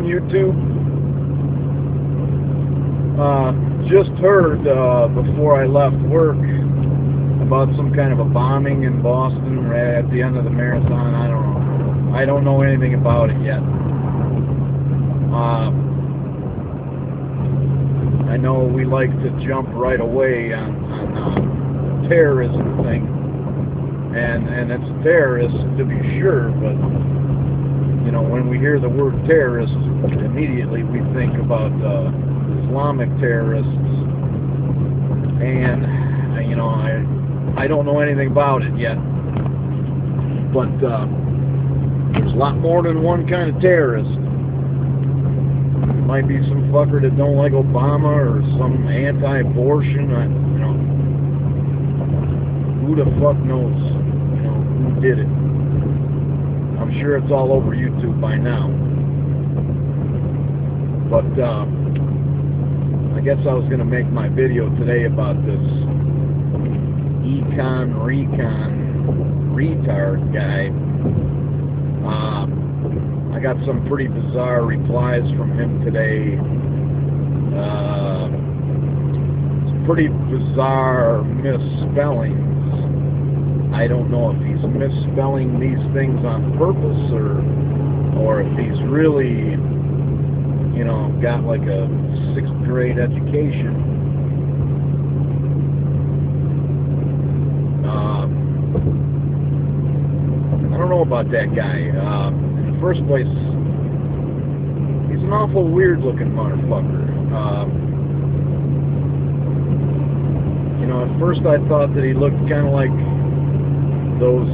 doing, YouTube? Just heard before I left work about some kind of a bombing in Boston right at the end of the marathon. I don't know anything about it yet. I know we like to jump right away on the terrorism thing, and it's terrorists to be sure, but you know, when we hear the word terrorist, immediately we think about Islamic terrorists, and you know, I don't know anything about it yet, but there's a lot more than one kind of terrorist. Might be some fucker that don't like Obama or some anti-abortion. You know, who the fuck knows? You know, who did it? I'm sure it's all over YouTube by now. But I guess I was going to make my video today about this EkonRekon retard guy. I got some pretty bizarre replies from him today. Some pretty bizarre misspellings. I don't know if he's misspelling these things on purpose or if he's really, you know, got like a 6th grade education. I don't know about that guy. In the first place, he's an awful weird-looking motherfucker. You know, at first I thought that he looked kind of like those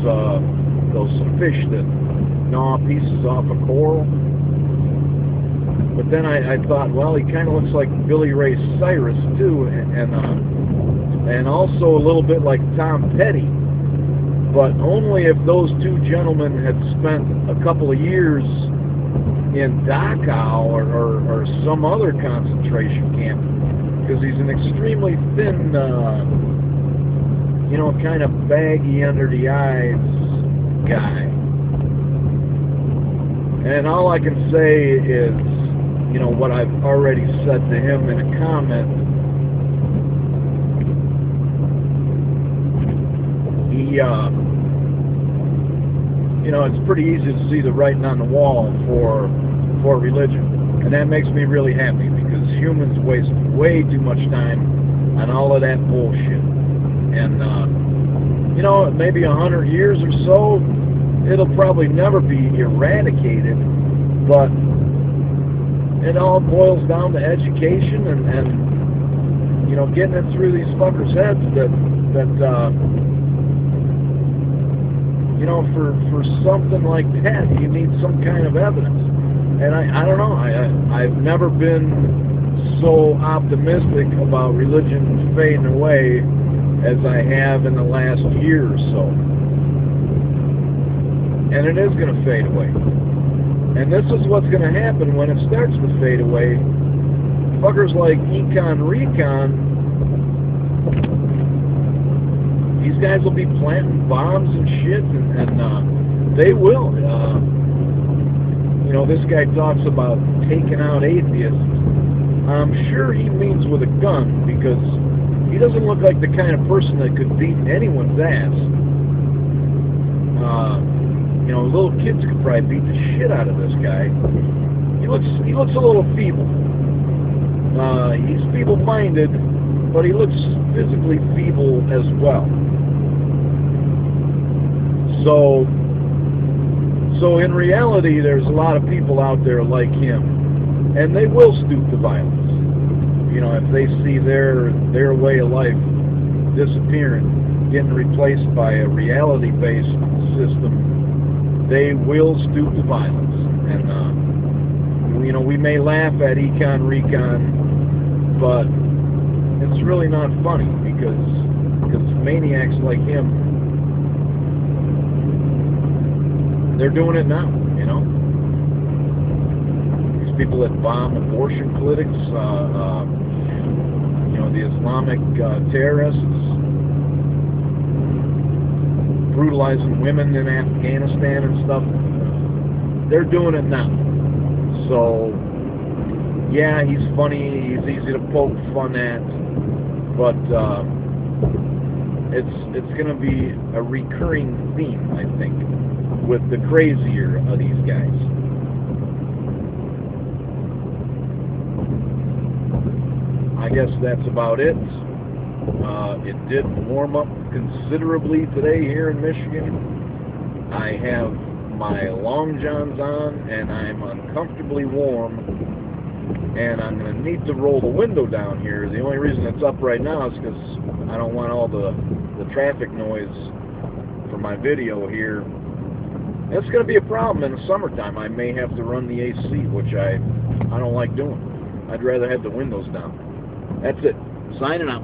fish that gnaw pieces off a coral. But then I thought, well, he kind of looks like Billy Ray Cyrus too, and also a little bit like Tom Petty. But only if those two gentlemen had spent a couple of years in Dachau or some other concentration camp, because he's an extremely thin, you know, kind of baggy under the eyes guy. And all I can say is, you know, what I've already said to him in a comment. He, you know, it's pretty easy to see the writing on the wall for religion, and that makes me really happy, because humans waste way too much time on all of that bullshit. And you know, maybe 100 years or so, it'll probably never be eradicated, but it all boils down to education and you know, getting it through these fuckers' heads that you know, for something like that, you need some kind of evidence. And I don't know, I've never been so optimistic about religion fading away as I have in the last year or so. And it is going to fade away. And this is what's going to happen when it starts to fade away. Fuckers like EkonRekon, these guys will be planting bombs and shit, and they will. You know, this guy talks about taking out atheists. I'm sure he means with a gun, because he doesn't look like the kind of person that could beat anyone's ass. You know, little kids could probably beat the shit out of this guy. He looks a little feeble. He's feeble-minded, but he looks physically feeble as well. So in reality, there's a lot of people out there like him, and they will stoop to violence. You know, if they see their way of life disappearing, getting replaced by a reality-based system, they will stoop to violence. And you know, we may laugh at EkonRekon, but it's really not funny, because maniacs like him, they're doing it now, you know. These people that bomb abortion clinics, you know, the Islamic terrorists, brutalizing women in Afghanistan and stuff, they're doing it now. So, yeah, he's funny, he's easy to poke fun at, but it's going to be a recurring theme, I think, with the crazier of these guys. I guess that's about it. It did warm up considerably today here in Michigan. I have my long johns on and I'm uncomfortably warm, and I'm going to need to roll the window down here. The only reason it's up right now is because I don't want all the traffic noise for my video here. It's going to be a problem in the summertime. I may have to run the AC, which I don't like doing. I'd rather have the windows down. That's it. Signing out.